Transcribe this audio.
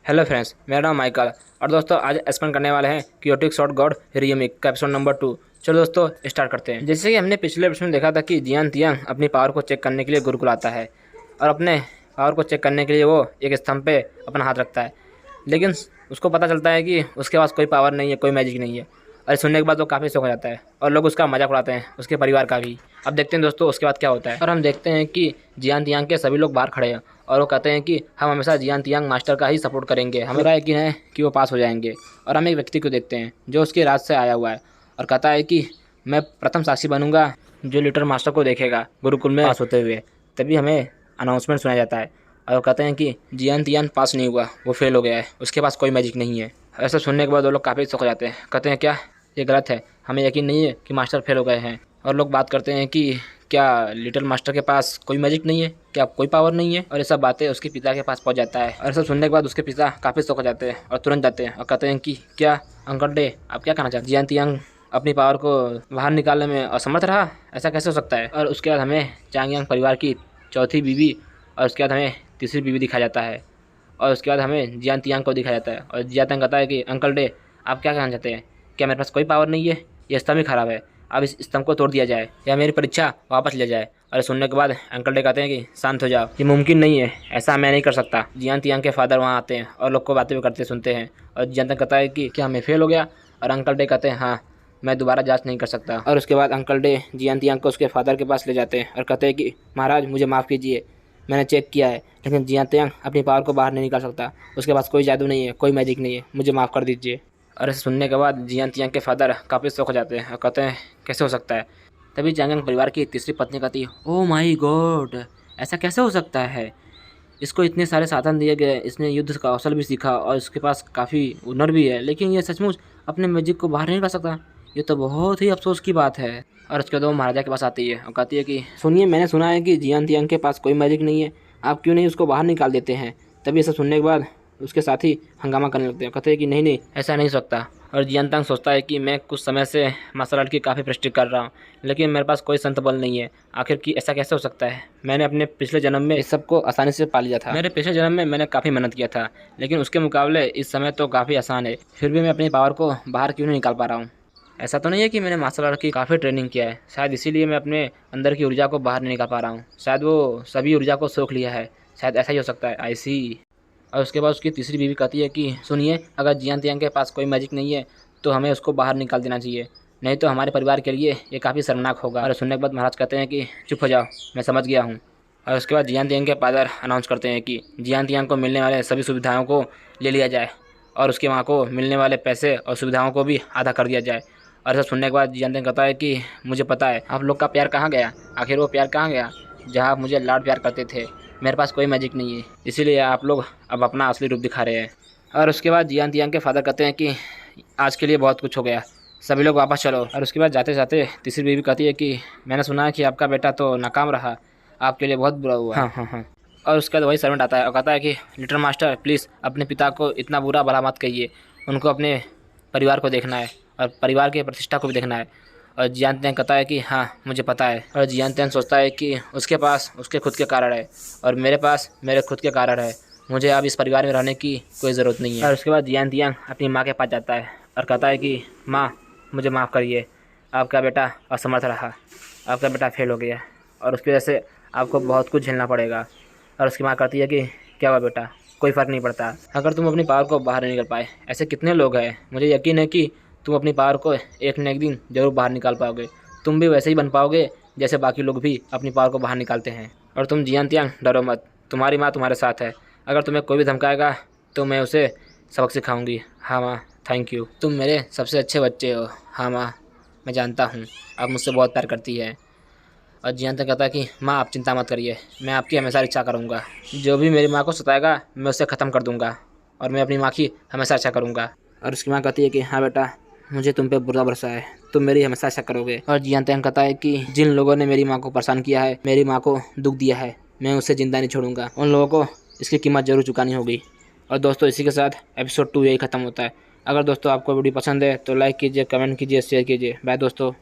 Hello friends, मेरा नाम Michael और दोस्तों आज एक्सप्लेन करने वाले हैं क्योटिक शॉर्ट गॉड रीमेक का एपिसोड नंबर 2। चलो दोस्तों स्टार्ट करते हैं। जैसे कि हमने पिछले एपिसोड में देखा था कि जियान तियांग अपनी पावर को चेक करने के लिए गुरुकुल आता है और अपने पावर को चेक करने के लिए वो एक स्तंभ पे अपना हाथ रखता है, लेकिन उसको पता चलता है कि उसके पास कोई पावर नहीं है, कोई मैजिक नहीं है। और सुनने के बाद वो काफ़ी शौक हो जाता है और लोग उसका मजाक उड़ाते हैं, उसके परिवार का भी। अब देखते हैं दोस्तों उसके बाद क्या होता है। और हम देखते हैं कि जियान तियांग के सभी लोग बाहर खड़े हैं और वो कहते हैं कि हम हमेशा जियान तियांग मास्टर का ही सपोर्ट करेंगे, हमें यकीन है कि वो पास हो जाएंगे। और हम एक व्यक्ति को देखते हैं जो उसके राज से आया हुआ है और कहता है कि मैं प्रथम साक्षी बनूंगा जो लिटिल मास्टर को देखेगा गुरुकुल में पास होते हुए। तभी हमें अनाउंसमेंट सुना जाता है और वो कहते हैं कि जियान तियांग पास नहीं हुआ, वो फेल हो गया है, उसके पास कोई मैजिक नहीं है। ऐसा सुनने के बाद वो लोग काफ़ी शौक हो जाते हैं, कहते हैं क्या ये गलत है, हमें यकीन नहीं है कि मास्टर फेल हो गए हैं। और लोग बात करते हैं कि क्या लिटिल मास्टर के पास कोई मैजिक नहीं है, क्या कोई पावर नहीं है। और ये सब बातें उसके पिता के पास पहुंच जाता है और सब सुनने के बाद उसके पिता काफ़ी शौक हो जाते हैं और तुरंत जाते हैं और कहते हैं कि क्या अंकल डे आप क्या कहना चाहते हैं? जियान तियांग अपनी पावर को बाहर निकालने में असमर्थ रहा, ऐसा कैसे हो सकता है? और उसके बाद हमें चांगयांग परिवार की चौथी बीवी और उसके बाद हमें तीसरी बीवी दिखाया जाता है और उसके बाद हमें जियान तियांग को दिखाया जाता है। और जियान तियांग कहता है कि अंकल डे आप क्या कहना चाहते हैं? क्या मेरे पास कोई पावर नहीं है? ये स्तंभ ही खराब है, अब इस स्तंभ को तोड़ दिया जाए या मेरी परीक्षा वापस ले जाए। और सुनने के बाद अंकल डे कहते हैं कि शांत हो जाओ, ये मुमकिन नहीं है, ऐसा मैं नहीं कर सकता। जियान तियांग के फादर वहाँ आते हैं और लोग को बातें भी करते सुनते हैं और जियान तियांग कहता है कि क्या मैं फेल हो गया? और अंकल डे कहते हैं हाँ, मैं दोबारा जांच नहीं कर सकता। और उसके बाद अंकल डे जियान तियांग को उसके फादर के पास ले जाते हैं और कहते हैं कि महाराज मुझे माफ़ कीजिए, मैंने चेक किया है लेकिन जियान तियांग अपनी पावर को बाहर नहीं निकाल सकता, उसके पास कोई जादू नहीं है, कोई मैजिक नहीं है, मुझे माफ़ कर दीजिए। और इसे सुनने के बाद जियान तियांग के फादर काफ़ी शौक हो जाते हैं और कहते हैं कैसे हो सकता है? तभी चांगयांग परिवार की तीसरी पत्नी कहती है ओह माय गॉड, ऐसा कैसे हो सकता है? इसको इतने सारे साधन दिए गए, इसने युद्ध का कौशल भी सीखा और इसके पास काफ़ी हुनर भी है, लेकिन ये सचमुच अपने मैजिक को बाहर नहीं कर सकता। ये तो बहुत ही अफसोस की बात है। और उसके बाद वो महाराजा के पास आती है और कहती है कि सुनिए, मैंने सुना है कि जियान तियांग के पास कोई मैजिक नहीं है, आप क्यों नहीं उसको बाहर निकाल देते हैं? तभी ऐसा सुनने के बाद उसके साथी हंगामा करने लगते हैं, कहते हैं कि नहीं नहीं, ऐसा नहीं हो सकता। और जियान तियांग सोचता है कि मैं कुछ समय से मार्शल आर्ट की काफ़ी प्रैक्टिस कर रहा हूँ, लेकिन मेरे पास कोई संत बल नहीं है, आखिर की ऐसा कैसे हो सकता है? मैंने अपने पिछले जन्म में इस सबको आसानी से पा लिया था, मेरे पिछले जन्म में मैंने काफ़ी मेहनत किया था, लेकिन उसके मुकाबले इस समय तो काफ़ी आसान है, फिर भी मैं अपनी पावर को बाहर क्यों नहीं निकाल पा रहा हूँ? ऐसा तो नहीं है कि मैंने मार्शल आर्ट की काफ़ी ट्रेनिंग किया है, शायद इसीलिए मैं अपने अंदर की ऊर्जा को बाहर नहीं निकाल पा रहा हूँ, शायद वो सभी ऊर्जा को सोख लिया है, शायद ऐसा ही हो सकता है। आई सी। और उसके बाद उसकी तीसरी बीवी कहती है कि सुनिए, अगर जियान तियांग के पास कोई मैजिक नहीं है तो हमें उसको बाहर निकाल देना चाहिए, नहीं तो हमारे परिवार के लिए ये काफ़ी शर्मनाक होगा। और सुनने के बाद महाराज कहते हैं कि चुप हो जाओ, मैं समझ गया हूँ। और उसके बाद जियान तियांग के फादर अनाउंस करते हैं कि जियान तियांग को मिलने वाले सभी सुविधाओं को ले लिया जाए और उसके वहाँ को मिलने वाले पैसे और सुविधाओं को भी आधा कर दिया जाए। और ऐसा सुनने के बाद जियान तियांग कहता है कि मुझे पता है आप लोग का प्यार कहाँ गया, आखिर वो प्यार कहाँ गया जहाँ आप मुझे लाड प्यार करते थे? मेरे पास कोई मैजिक नहीं है, इसीलिए आप लोग अब अपना असली रूप दिखा रहे हैं। और उसके बाद जियान तियांग के फादर कहते हैं कि आज के लिए बहुत कुछ हो गया, सभी लोग वापस चलो। और उसके बाद जाते जाते तीसरी बीवी कहती है कि मैंने सुना है कि आपका बेटा तो नाकाम रहा, आपके लिए बहुत बुरा हुआ। हाँ हाँ हाँ। और उसके बाद वही सर्वेंट आता है और कहता है कि लिटिल मास्टर प्लीज़ अपने पिता को इतना बुरा भला मत कहिए, उनको अपने परिवार को देखना है और परिवार की प्रतिष्ठा को भी देखना है। और जियान तियांग कहता है कि हाँ मुझे पता है। और जियान तियांग सोचता है कि उसके पास उसके खुद के कारण है और मेरे पास मेरे खुद के कारण है, मुझे अब इस परिवार में रहने की कोई ज़रूरत नहीं है। और उसके बाद जियान तियांग अपनी माँ के पास जाता है और कहता है कि माँ मुझे माफ़ करिए, आपका बेटा असमर्थ रहा, आपका बेटा फेल हो गया और उसकी वजह से आपको बहुत कुछ झेलना पड़ेगा। और उसकी माँ कहती है कि क्या हुआ बेटा, कोई फ़र्क नहीं पड़ता अगर तुम अपनी पावर को बाहर नहीं निकल पाए, ऐसे कितने लोग हैं, मुझे यकीन है कि तुम अपनी पावर को एक न एक दिन ज़रूर बाहर निकाल पाओगे, तुम भी वैसे ही बन पाओगे जैसे बाकी लोग भी अपनी पावर को बाहर निकालते हैं। और तुम जियान तियांग डरो मत, तुम्हारी माँ तुम्हारे साथ है, अगर तुम्हें कोई भी धमकाएगा तो मैं उसे सबक सिखाऊंगी। हाँ माँ, थैंक यू, तुम मेरे सबसे अच्छे बच्चे हो। हाँ माँ, मैं जानता हूँ आप मुझसे बहुत प्यार करती है। और जियान तियांग कहता है कि माँ आप चिंता मत करिए, मैं आपकी हमेशा रक्षा करूँगा, जो भी मेरी माँ को सताएगा मैं उसे ख़त्म कर दूँगा और मैं अपनी माँ की हमेशा रक्षा करूँगा। और उसकी माँ कहती है कि हाँ बेटा, मुझे तुम पे पूरा भरोसा है, तुम मेरी हमेशा रक्षा करोगे। और जियान तियांग कहता है कि जिन लोगों ने मेरी माँ को परेशान किया है, मेरी माँ को दुख दिया है, मैं उसे जिंदा नहीं छोड़ूंगा, उन लोगों को इसकी कीमत जरूर चुकानी होगी। और दोस्तों इसी के साथ एपिसोड 2 यही खत्म होता है। अगर दोस्तों आपको वीडियो पसंद है तो लाइक कीजिए, कमेंट कीजिए, शेयर कीजिए। बाय दोस्तों।